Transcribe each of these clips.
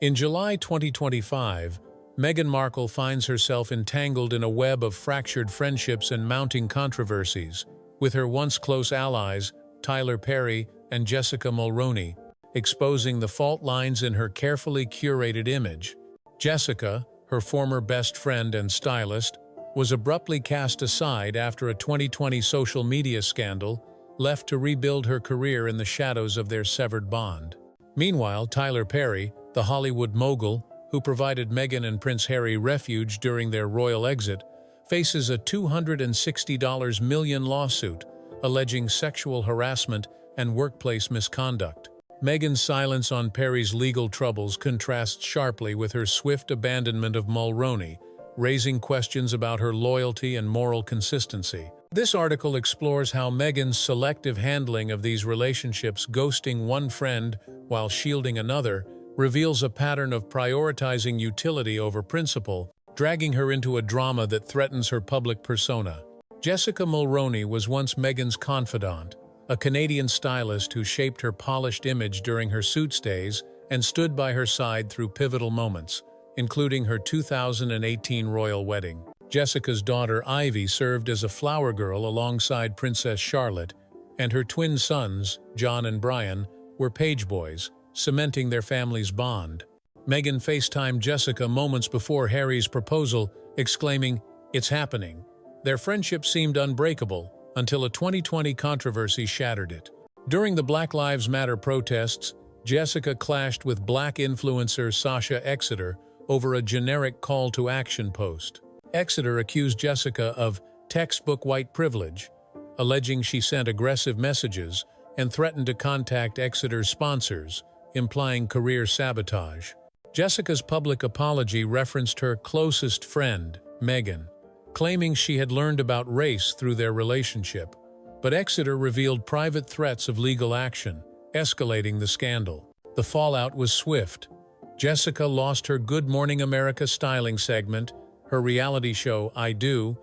In July 2025, Meghan Markle finds herself entangled in a web of fractured friendships and mounting controversies, with her once close allies, Tyler Perry and Jessica Mulroney, exposing the fault lines in her carefully curated image. Jessica, her former best friend and stylist, was abruptly cast aside after a 2020 social media scandal, left to rebuild her career in the shadows of their severed bond. Meanwhile, Tyler Perry, the Hollywood mogul, who provided Meghan and Prince Harry refuge during their royal exit, faces a $260 million lawsuit alleging sexual harassment and workplace misconduct. Meghan's silence on Perry's legal troubles contrasts sharply with her swift abandonment of Mulroney, raising questions about her loyalty and moral consistency. This article explores how Meghan's selective handling of these relationships, ghosting one friend while shielding another, reveals a pattern of prioritizing utility over principle, dragging her into a drama that threatens her public persona. Jessica Mulroney was once Meghan's confidant, a Canadian stylist who shaped her polished image during her suits days and stood by her side through pivotal moments, including her 2018 royal wedding. Jessica's daughter Ivy served as a flower girl alongside Princess Charlotte, and her twin sons, John and Brian, were page boys, cementing their family's bond. Meghan FaceTimed Jessica moments before Harry's proposal, exclaiming, "It's happening." Their friendship seemed unbreakable until a 2020 controversy shattered it. During the Black Lives Matter protests, Jessica clashed with Black influencer Sasha Exeter over a generic call to action post. Exeter accused Jessica of textbook white privilege, alleging she sent aggressive messages and threatened to contact Exeter's sponsors, implying career sabotage. Jessica's public apology referenced her closest friend, Meghan, claiming she had learned about race through their relationship. But Exeter revealed private threats of legal action, escalating the scandal. The fallout was swift. Jessica lost her Good Morning America styling segment, her reality show I Do,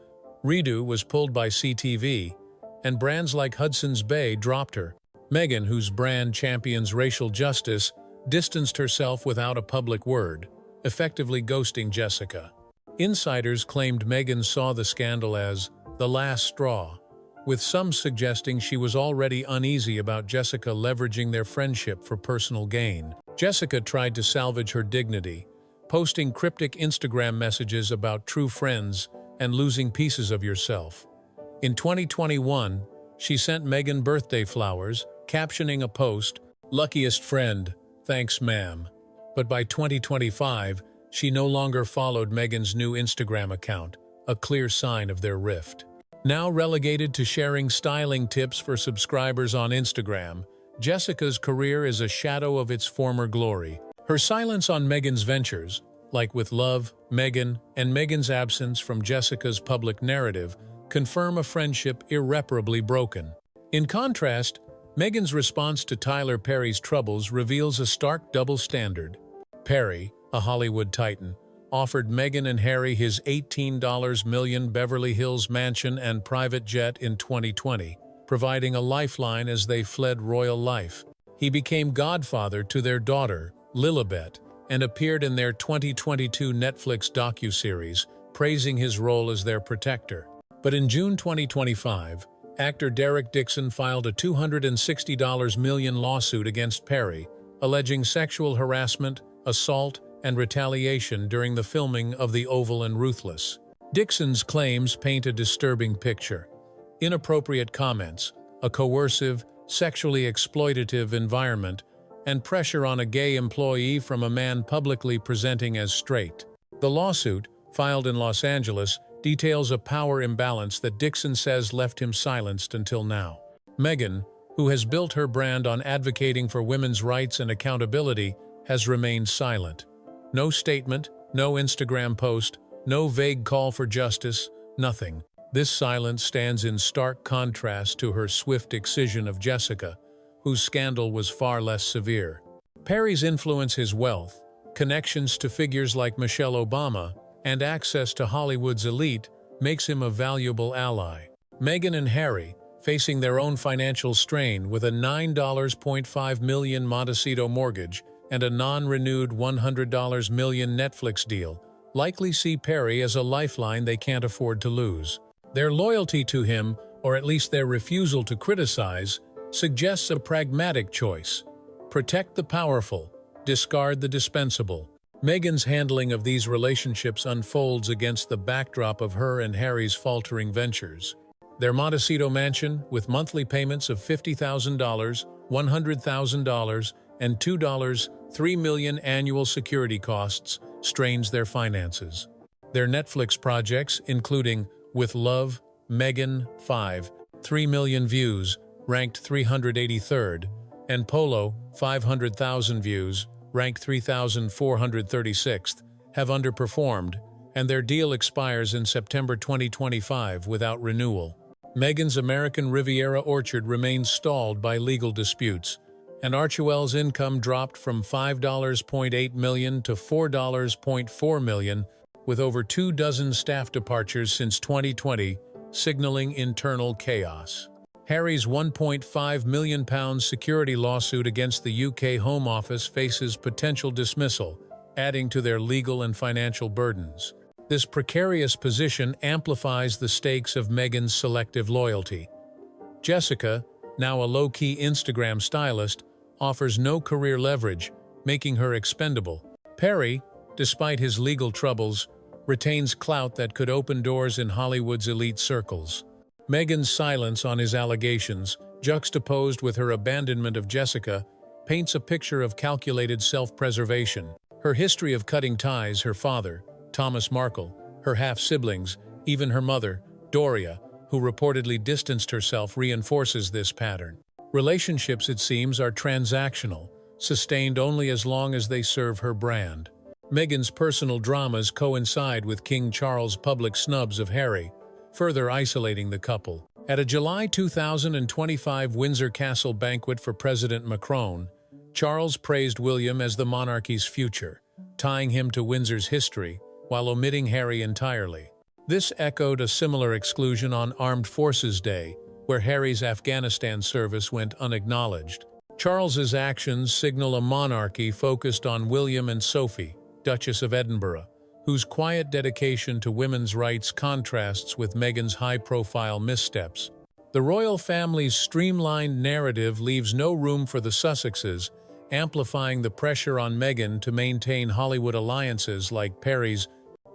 Redo was pulled by CTV, and brands like Hudson's Bay dropped her. Meghan, whose brand champions racial justice, distanced herself without a public word, effectively ghosting Jessica. Insiders claimed Meghan saw the scandal as the last straw, with some suggesting she was already uneasy about Jessica leveraging their friendship for personal gain. Jessica tried to salvage her dignity, posting cryptic Instagram messages about true friends and losing pieces of yourself. In 2021, she sent Meghan birthday flowers, captioning a post, "Luckiest friend, thanks ma'am." But by 2025, she no longer followed Meghan's new Instagram account, a clear sign of their rift. Now relegated to sharing styling tips for subscribers on Instagram, Jessica's career is a shadow of its former glory. Her silence on Meghan's ventures, like with Love, Meghan, and Meghan's absence from Jessica's public narrative, confirm a friendship irreparably broken. In contrast, Meghan's response to Tyler Perry's troubles reveals a stark double standard. Perry, a Hollywood titan, offered Meghan and Harry his $18 million Beverly Hills mansion and private jet in 2020, providing a lifeline as they fled royal life. He became godfather to their daughter, Lilibet, and appeared in their 2022 Netflix docuseries, praising his role as their protector. But in June 2025, actor Derek Dixon filed a $260 million lawsuit against Perry, alleging sexual harassment, assault, and retaliation during the filming of The Oval and Ruthless. Dixon's claims paint a disturbing picture. Inappropriate comments, a coercive, sexually exploitative environment, and pressure on a gay employee from a man publicly presenting as straight. The lawsuit, filed in Los Angeles, details a power imbalance that Dixon says left him silenced until now. Meghan, who has built her brand on advocating for women's rights and accountability, has remained silent. No statement, no Instagram post, no vague call for justice, nothing. This silence stands in stark contrast to her swift excision of Jessica, whose scandal was far less severe. Perry's influence, his wealth, connections to figures like Michelle Obama, and access to Hollywood's elite makes him a valuable ally. Meghan and Harry, facing their own financial strain with a $9.5 million Montecito mortgage, and a non-renewed $100 million Netflix deal likely see Perry as a lifeline they can't afford to lose. Their loyalty to him, or at least their refusal to criticize, suggests a pragmatic choice. Protect the powerful, discard the dispensable. Meghan's handling of these relationships unfolds against the backdrop of her and Harry's faltering ventures. Their Montecito mansion, with monthly payments of $50,000, $100,000, and $3 million annual security costs, strains their finances. Their Netflix projects, including With Love, Meghan, 3 million views, ranked 383rd, and Polo, 500,000 views, ranked 3,436th, have underperformed, and their deal expires in September 2025 without renewal. Meghan's American Riviera orchard remains stalled by legal disputes, and Archewell's income dropped from $5.8 million to $4.4 million, with over 24 staff departures since 2020, signaling internal chaos. Harry's £1.5 million security lawsuit against the UK Home Office faces potential dismissal, adding to their legal and financial burdens. This precarious position amplifies the stakes of Meghan's selective loyalty. Jessica, now a low-key Instagram stylist, offers no career leverage, making her expendable. Perry, despite his legal troubles, retains clout that could open doors in Hollywood's elite circles. Meghan's silence on his allegations, juxtaposed with her abandonment of Jessica, paints a picture of calculated self-preservation. Her history of cutting ties, her father, Thomas Markle, her half-siblings, even her mother, Doria, who reportedly distanced herself, reinforces this pattern. Relationships, it seems, are transactional, sustained only as long as they serve her brand. Meghan's personal dramas coincide with King Charles' public snubs of Harry, further isolating the couple. At a July 2025 Windsor Castle banquet for President Macron, Charles praised William as the monarchy's future, tying him to Windsor's history, while omitting Harry entirely. This echoed a similar exclusion on Armed Forces Day, where Harry's Afghanistan service went unacknowledged. Charles's actions signal a monarchy focused on William and Sophie, Duchess of Edinburgh, whose quiet dedication to women's rights contrasts with Meghan's high-profile missteps. The royal family's streamlined narrative leaves no room for the Sussexes, amplifying the pressure on Meghan to maintain Hollywood alliances like Perry's.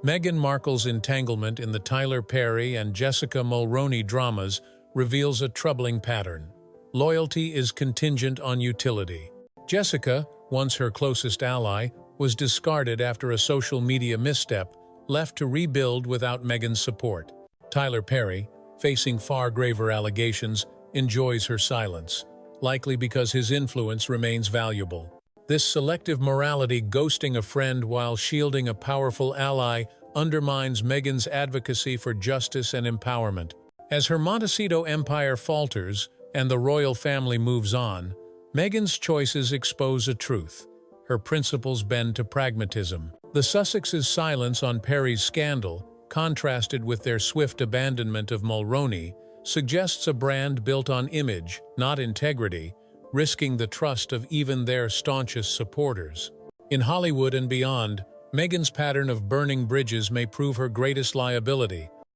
Meghan Markle's entanglement in the Tyler Perry and Jessica Mulroney dramas reveals a troubling pattern. Loyalty is contingent on utility. Jessica, once her closest ally, was discarded after a social media misstep, left to rebuild without Meghan's support. Tyler Perry, facing far graver allegations, enjoys her silence, likely because his influence remains valuable. This selective morality, ghosting a friend while shielding a powerful ally, undermines Meghan's advocacy for justice and empowerment. As her Montecito empire falters and the royal family moves on, Meghan's choices expose a truth. Her principles bend to pragmatism. The Sussexes' silence on Perry's scandal, contrasted with their swift abandonment of Mulroney, suggests a brand built on image, not integrity, risking the trust of even their staunchest supporters. In Hollywood and beyond, Meghan's pattern of burning bridges may prove her greatest liability.